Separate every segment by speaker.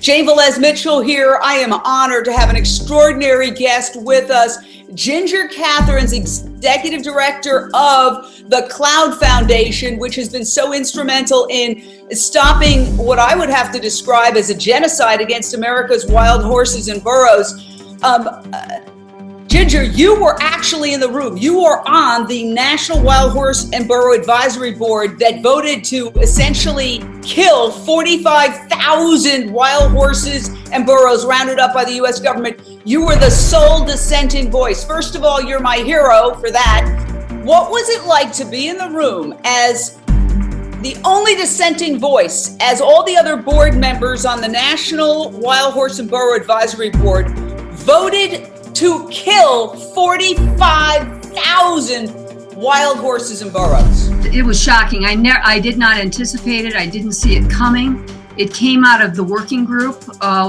Speaker 1: Jane Velez Mitchell here. I am honored to have an extraordinary guest with us, Ginger Catherine's executive director of the Cloud Foundation, which has been so instrumental in stopping what I would have to describe as a genocide against America's wild horses and burros. Ginger, you were actually in the room. You are on the National Wild Horse and Burro Advisory Board that voted to essentially kill 45,000 wild horses and burros rounded up by the U.S. government. You were the sole dissenting voice. First of all, you're my hero for that. What was it like to be in the room as the only dissenting voice, as all the other board members on the National Wild Horse and Burro Advisory Board voted to kill 45,000 wild horses and burros?
Speaker 2: It was shocking. I did not anticipate it. I didn't see it coming. It came out of the working group,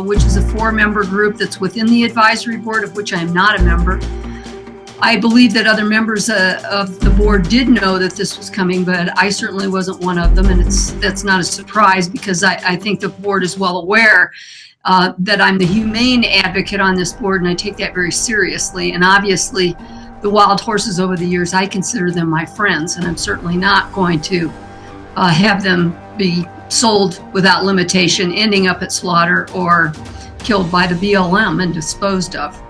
Speaker 2: which is a 4-member group that's within the advisory board, of which I am not a member. I believe that other members of the board did know that this was coming, but I certainly wasn't one of them, and that's not a surprise because I think the board is well aware that I'm the humane advocate on this board, and I take that very seriously. And obviously, the wild horses over the years, I consider them my friends, and I'm certainly not going to have them be sold without limitation, ending up at slaughter or killed by the BLM and disposed of.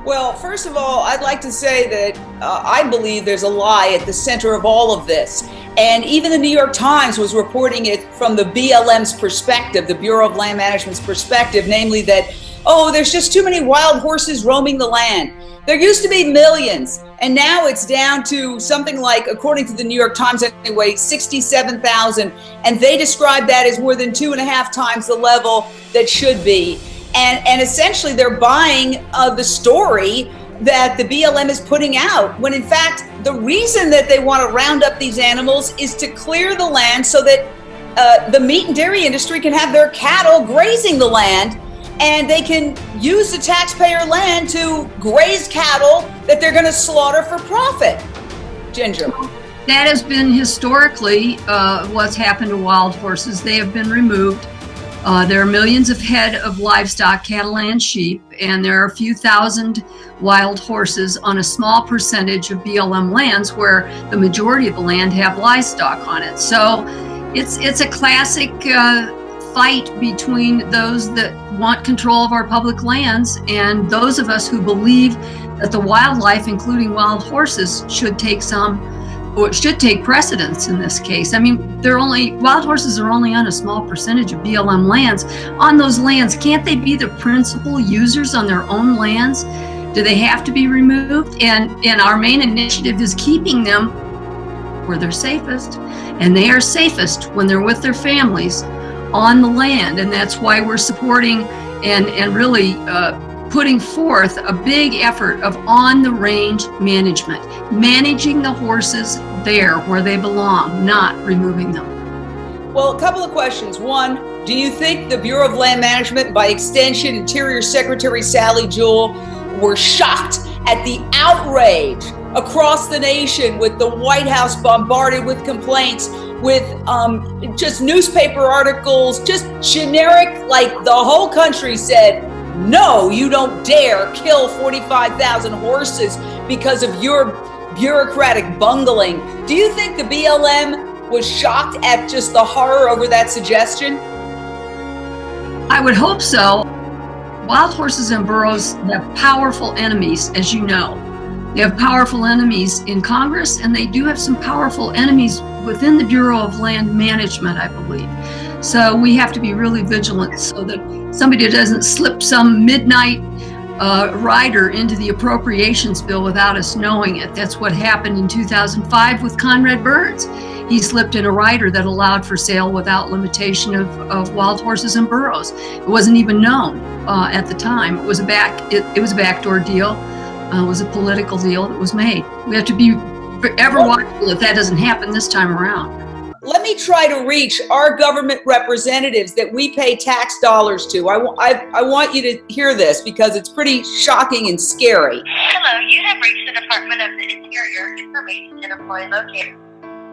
Speaker 1: Well, first of all, I'd like to say that I believe there's a lie at the center of all of this. And even the New York Times was reporting it from the BLM's perspective, the Bureau of Land Management's perspective, namely that, there's just too many wild horses roaming the land. There used to be millions, and now it's down to something like, according to the New York Times anyway, 67,000. And they describe that as more than 2.5 times the level that should be. And essentially they're buying the story that the BLM is putting out, when in fact, the reason that they want to round up these animals is to clear the land so that the meat and dairy industry can have their cattle grazing the land, and they can use the taxpayer land to graze cattle that they're going to slaughter for profit. Ginger.
Speaker 2: That has been historically what's happened to wild horses. They have been removed. There are millions of head of livestock, cattle and sheep, and there are a few thousand wild horses on a small percentage of BLM lands where the majority of the land have livestock on it. So it's a classic fight between those that want control of our public lands and those of us who believe that the wildlife, including wild horses, should take precedence in this case. I mean, wild horses are only on a small percentage of BLM lands. On those lands, can't they be the principal users on their own lands? Do they have to be removed? And our main initiative is keeping them where they're safest. And they are safest when they're with their families on the land. And that's why we're supporting and really putting forth a big effort of on-the-range management, managing the horses there where they belong, not removing them.
Speaker 1: Well, a couple of questions. One, do you think the Bureau of Land Management, by extension, Interior Secretary Sally Jewell, were shocked at the outrage across the nation with the White House bombarded with complaints, with just newspaper articles, just generic, like the whole country said, no, you don't dare kill 45,000 horses because of your bureaucratic bungling. Do you think the BLM was shocked at just the horror over that suggestion?
Speaker 2: I would hope so. Wild horses and burros have powerful enemies, as you know. They have powerful enemies in Congress, and they do have some powerful enemies within the Bureau of Land Management, I believe. So we have to be really vigilant so that somebody doesn't slip some midnight rider into the appropriations bill without us knowing it. That's what happened in 2005 with Conrad Burns. He slipped in a rider that allowed for sale without limitation of wild horses and burros. It wasn't even known at the time. It was a backdoor deal. It was a political deal that was made. We have to be ever watchful if that doesn't happen this time around.
Speaker 1: Let me try to reach our government representatives that we pay tax dollars to. I want you to hear this because it's pretty shocking and scary.
Speaker 3: Hello, you have reached the Department of the Interior Information and Employee Locator.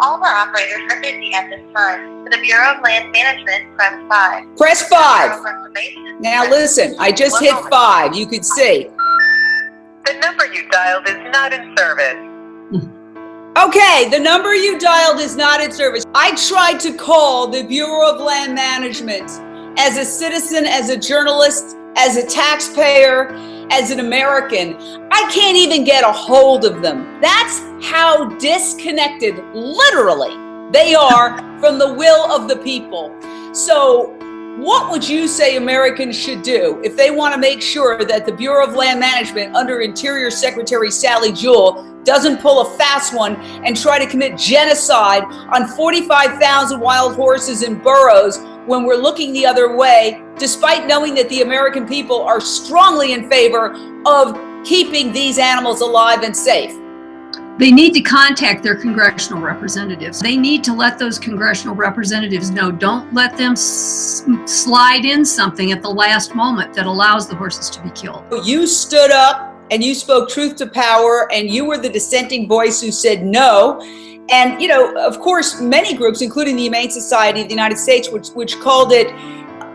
Speaker 3: All of our operators are busy at this time. For the Bureau of Land Management, press 5.
Speaker 1: Press
Speaker 3: Bureau
Speaker 1: 5.
Speaker 3: of Reclamation,
Speaker 1: Now
Speaker 3: press
Speaker 1: listen, I just hit 5. You could see.
Speaker 4: The number you dialed is not in service.
Speaker 1: Okay, the number you dialed is not in service. I tried to call the Bureau of Land Management as a citizen, as a journalist, as a taxpayer, as an American. I can't even get a hold of them. That's how disconnected, literally, they are from the will of the people. So what would you say Americans should do if they want to make sure that the Bureau of Land Management under Interior Secretary Sally Jewell doesn't pull a fast one and try to commit genocide on 45,000 wild horses in burrows when we're looking the other way, despite knowing that the American people are strongly in favor of keeping these animals alive and safe?
Speaker 2: They need to contact their congressional representatives. They need to let those congressional representatives know. Don't let them slide in something at the last moment that allows the horses to be killed.
Speaker 1: You stood up and you spoke truth to power, and you were the dissenting voice who said no. And, you know, of course, many groups, including the Humane Society of the United States, which called it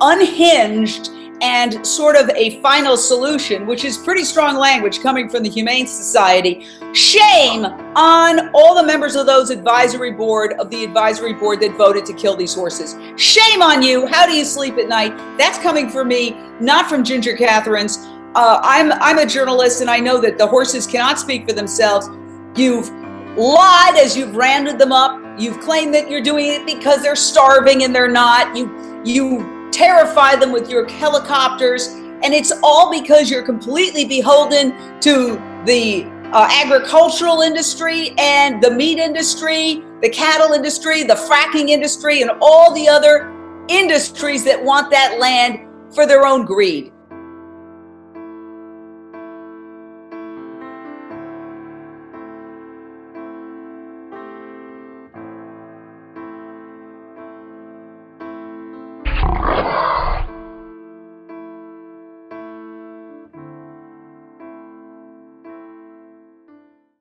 Speaker 1: unhinged and sort of a final solution, which is pretty strong language coming from the Humane Society. Shame on all the members of the advisory board that voted to kill these horses. Shame on you. How do you sleep at night? That's coming from me, not from Ginger Catherine's. I'm a journalist, and I know that the horses cannot speak for themselves. You've lied as you've rounded them up. You've claimed that you're doing it because they're starving, and they're not. You terrify them with your helicopters, and it's all because you're completely beholden to the agricultural industry and the meat industry, the cattle industry, the fracking industry, and all the other industries that want that land for their own greed.